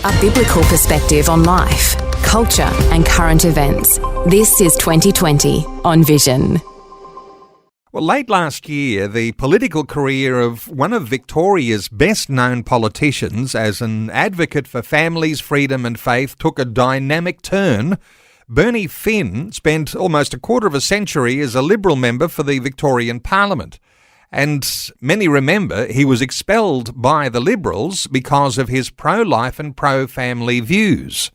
A biblical perspective on life, culture and current events. This is 2020 on Vision. Well, late last year, the political career of one of Victoria's best-known politicians as an advocate for families, freedom and faith took a dynamic turn. Bernie Finn spent almost a quarter of a century as a Liberal member for the Victorian Parliament. And many remember he was expelled by the Liberals because of his pro-life and pro-family views.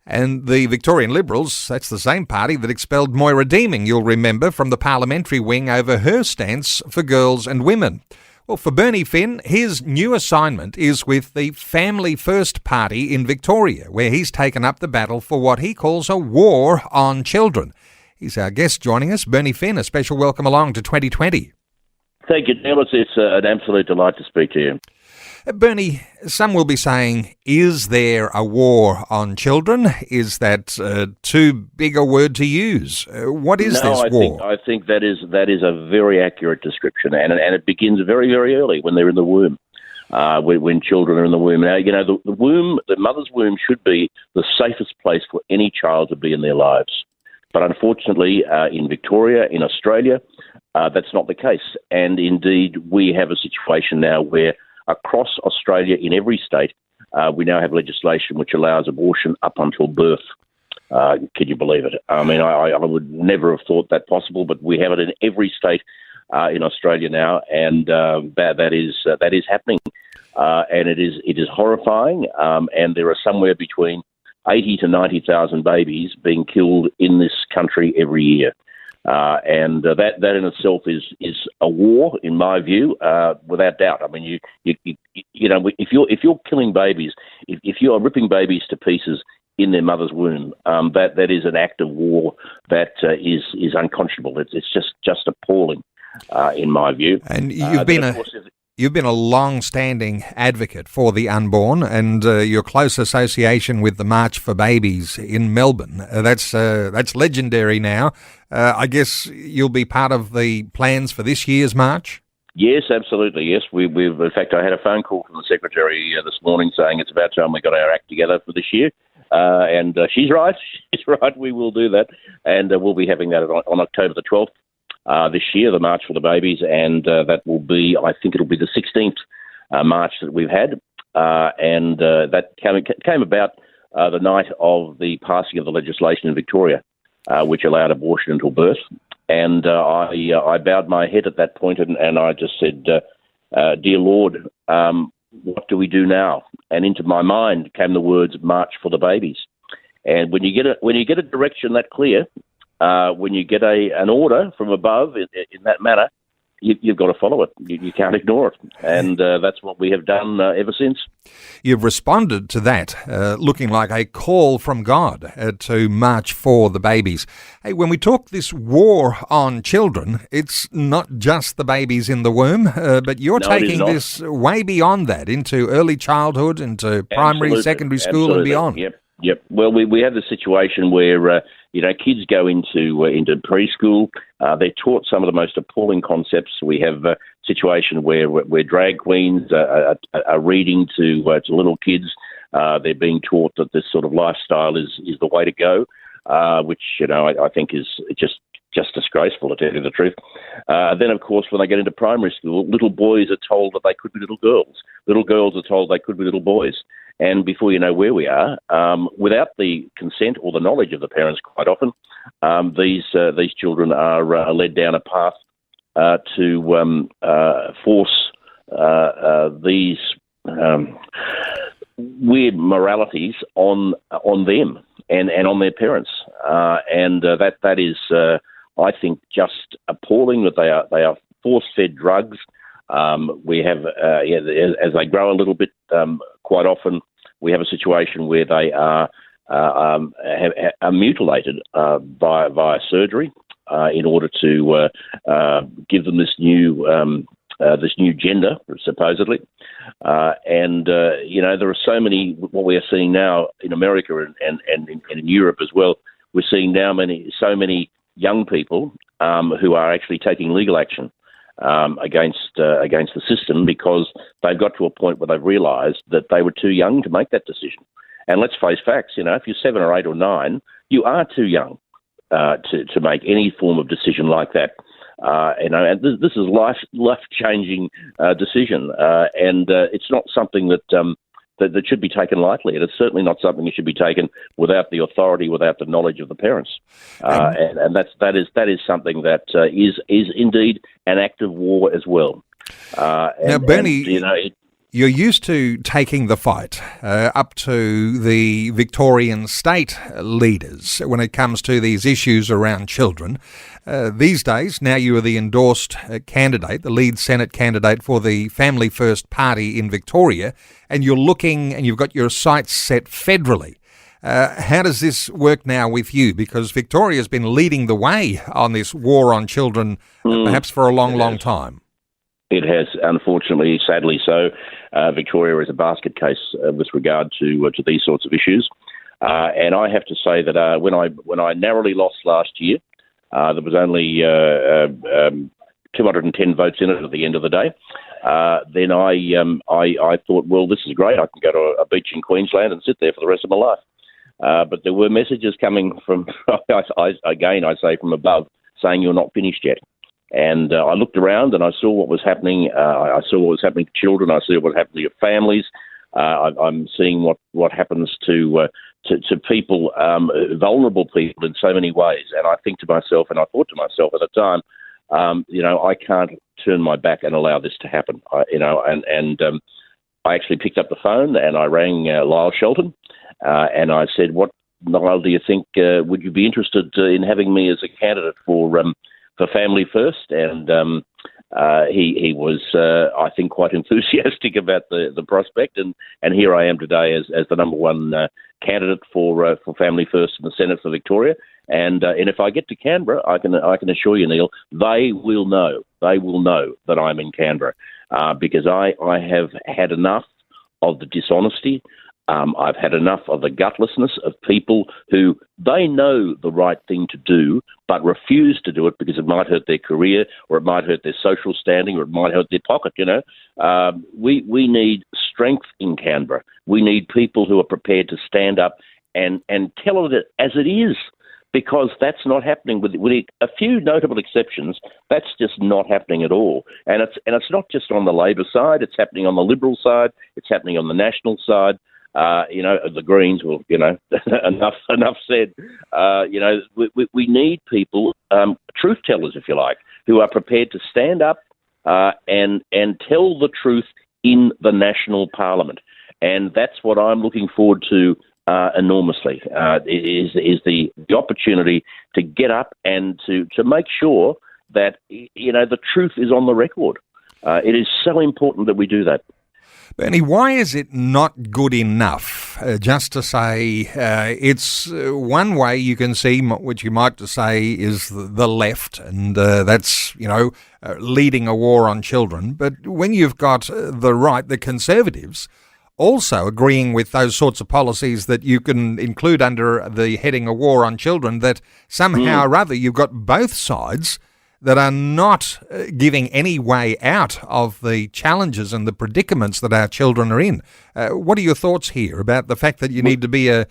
And the Victorian Liberals, that's the same party that expelled Moira Deeming, you'll remember, from the parliamentary wing over her stance for girls and women. Well, for Bernie Finn, his new assignment is with the Family First Party in Victoria, where he's taken up the battle for what he calls a war on children. He's our guest joining us. Bernie Finn, a special welcome along to 2020. Thank you, Neil. It's an absolute delight to speak to you. Bernie, some will be saying, is there a war on children? Is that too big a word to use? What is this war? I think that is a very accurate description, and it begins very, very early when they're in the womb, when children are in the womb. Now, you know, the womb, the mother's womb should be the safest place for any child to be in their lives. But unfortunately, in Victoria, in Australia, that's not the case. And indeed, we have a situation now where across Australia, in every state, we now have legislation which allows abortion up until birth. Can you believe it? I mean, I would never have thought that possible, but we have it in every state in Australia now, and that is happening, and it is horrifying. And there are somewhere between 80 to 90,000 babies being killed in this country every year. And that in itself is a war, in my view, without doubt. I mean, you know, if you're killing babies, if you are ripping babies to pieces in their mother's womb, that is an act of war that is unconscionable. It's just appalling, in my view. And You've been a long-standing advocate for the unborn, and your close association with the March for Babies in Melbourne. That's legendary now. I guess you'll be part of the plans for this year's march? Yes, absolutely. Yes, we've. In fact, I had a phone call from the secretary this morning saying it's about time we got our act together for this year, and she's right. She's right. We will do that, and we'll be having that on October the 12th. This year, the March for the Babies, and that will be, I think it'll be the 16th march that we've had, and that came about the night of the passing of the legislation in Victoria, which allowed abortion until birth, and I bowed my head at that point, and I just said, "Dear Lord, what do we do now?" And into my mind came the words "March for the Babies," and when you get a direction that clear. When you get an order from above in that manner, you've got to follow it. You can't ignore it. And that's what we have done ever since. You've responded to that, looking like a call from God to march for the babies. Hey, when we talk this war on children, it's not just the babies in the womb, but you're taking this way beyond that, into early childhood, into primary, secondary school and beyond. Yep. Well, we have the situation where kids go into preschool. They're taught some of the most appalling concepts. We have a situation where drag queens are reading to little kids. They're being taught that this sort of lifestyle is the way to go, which I think is just disgraceful, to tell you the truth. Then, of course, when they get into primary school, little boys are told that they could be little girls. Little girls are told they could be little boys. And before you know where we are, without the consent or the knowledge of the parents, quite often, these children are led down a path to force these weird moralities on them and on their parents, and that is, I think, just appalling. That they are force-fed drugs. We have, as they grow a little bit, quite often we have a situation where they are mutilated via surgery in order to give them this new gender, supposedly. And there are so many. What we are seeing now in America and in Europe as well, we're seeing now so many young people who are actually taking legal action against the system, because they've got to a point where they've realised that they were too young to make that decision. And let's face facts, if you're 7 or 8 or 9, you are too young to make any form of decision like that. And this is life-changing decision, and it's not something that should be taken lightly. It is certainly not something that should be taken without the authority, without the knowledge of the parents. And that is something that is indeed an act of war as well. Now, Bernie, you're used to taking the fight up to the Victorian state leaders when it comes to these issues around children. These days, now you are the endorsed candidate, the lead Senate candidate for the Family First Party in Victoria, and you're looking and you've got your sights set federally. How does this work now with you? Because Victoria's been leading the way on this war on children, perhaps for a long time. It has, unfortunately, sadly so. Victoria is a basket case with regard to these sorts of issues. And I have to say that when I narrowly lost last year, there was only 210 votes in it at the end of the day. Then I thought, well, this is great. I can go to a beach in Queensland and sit there for the rest of my life. But there were messages coming from, I say from above, saying you're not finished yet. And I looked around and I saw what was happening. I saw what was happening to children. I saw what was happening to families. I'm seeing what happens to people, vulnerable people in so many ways. And I think to myself, and I thought to myself at the time, I can't turn my back and allow this to happen. I actually picked up the phone and I rang Lyle Shelton, and I said, Lyle, do you think, would you be interested in having me as a candidate for Family First? And he was, I think, quite enthusiastic about the prospect, and here I am today as the number one candidate for Family First in the Senate for Victoria. And if I get to Canberra, I can assure you, Neil, they will know that I'm in Canberra, because I have had enough of the dishonesty. I've had enough of the gutlessness of people who they know the right thing to do but refuse to do it because it might hurt their career, or it might hurt their social standing, or it might hurt their pocket, We need strength in Canberra. We need people who are prepared to stand up and tell it as it is, because that's not happening with a few notable exceptions. That's just not happening at all. And it's not just on the Labor side, it's happening on the Liberal side, it's happening on the National side. The Greens, well, enough said. We need people, truth tellers, if you like, who are prepared to stand up and tell the truth in the national parliament. And that's what I'm looking forward to enormously, is the opportunity to get up and to make sure that, the truth is on the record. It is so important that we do that. Bernie, why is it not good enough just to say it's one way you can see, which you might say is the left, and that's, leading a war on children. But when you've got the right, the Conservatives, also agreeing with those sorts of policies that you can include under the heading a war on children, that somehow or other you've got both sides that are not giving any way out of the challenges and the predicaments that our children are in. What are your thoughts here about the fact that you need to be a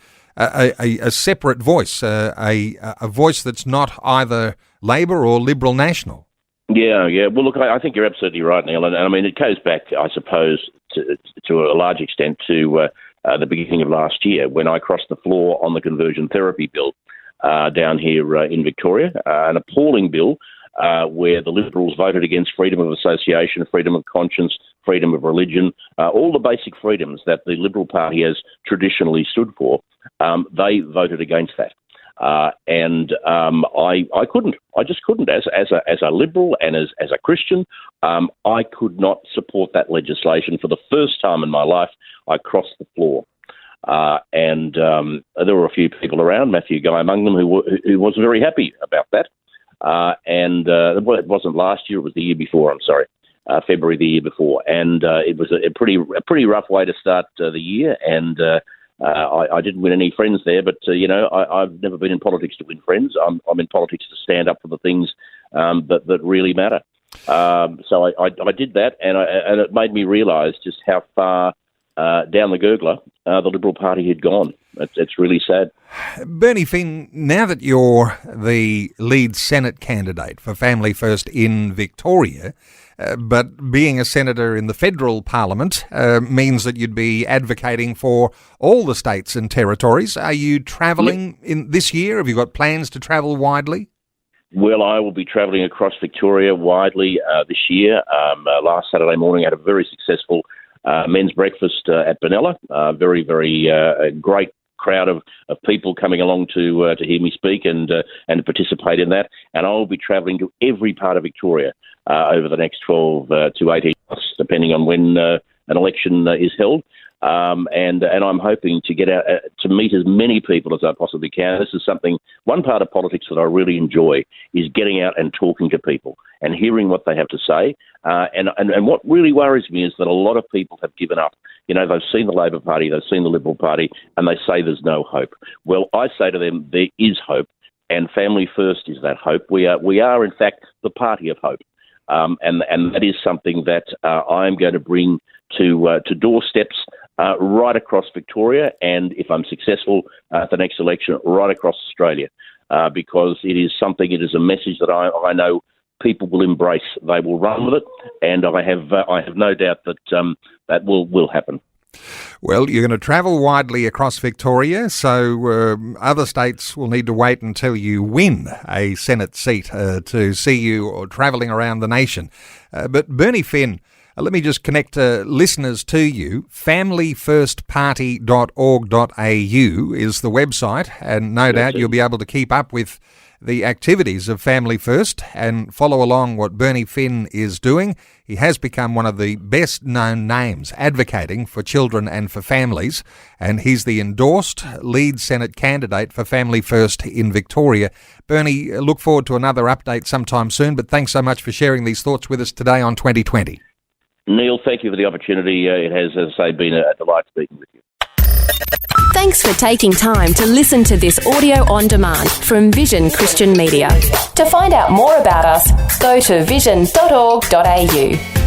separate voice, a voice that's not either Labor or Liberal National? Yeah. Well, look, I think you're absolutely right, Neil. And I mean, it goes back, I suppose, to a large extent to the beginning of last year when I crossed the floor on the conversion therapy bill down here in Victoria, an appalling bill where the Liberals voted against freedom of association, freedom of conscience, freedom of religion, all the basic freedoms that the Liberal Party has traditionally stood for. They voted against that. And I couldn't. I just couldn't. As a Liberal and as a Christian, I could not support that legislation. For the first time in my life, I crossed the floor. And there were a few people around, Matthew Guy among them, who was very happy about that. Well, it wasn't last year; it was the year before. I'm sorry, February the year before, and it was a pretty rough way to start the year. And I didn't win any friends there, but I've never been in politics to win friends. I'm in politics to stand up for the things that really matter. So I did that, and it made me realise just how far down the gurgler the Liberal Party had gone. It's really sad. Bernie Finn, now that you're the lead Senate candidate for Family First in Victoria, but being a senator in the federal parliament means that you'd be advocating for all the states and territories. Are you travelling in this year? Have you got plans to travel widely? Well, I will be travelling across Victoria widely this year. Last Saturday morning I had a very successful men's breakfast at Benalla. Very, very great crowd of people coming along to hear me speak and participate in that. And I will be travelling to every part of Victoria over the next 12 to 18 months, depending on when an election is held. And I'm hoping to get out to meet as many people as I possibly can. This is one part of politics that I really enjoy is getting out and talking to people and hearing what they have to say. And what really worries me is that a lot of people have given up. You know, they've seen the Labor Party, they've seen the Liberal Party, and they say there's no hope. Well, I say to them, there is hope, and Family First is that hope. We are in fact, the party of hope. And that is something that I'm going to bring to doorsteps right across Victoria, and if I'm successful at the next election, right across Australia, because it is a message that I know people will embrace. They will run with it, and I have no doubt that that will happen. Well, you're going to travel widely across Victoria, so other states will need to wait until you win a Senate seat to see you travelling around the nation. But Bernie Finn, let me just connect listeners to you. familyfirstparty.org.au is the website, and no doubt you'll be able to keep up with the activities of Family First and follow along what Bernie Finn is doing. He has become one of the best known names advocating for children and for families, and he's the endorsed lead Senate candidate for Family First in Victoria. Bernie, look forward to another update sometime soon, but thanks so much for sharing these thoughts with us today on 2020. Neil, thank you for the opportunity. It has, as I say, been a delight speaking with you. Thanks for taking time to listen to this audio on demand from Vision Christian Media. To find out more about us, go to vision.org.au.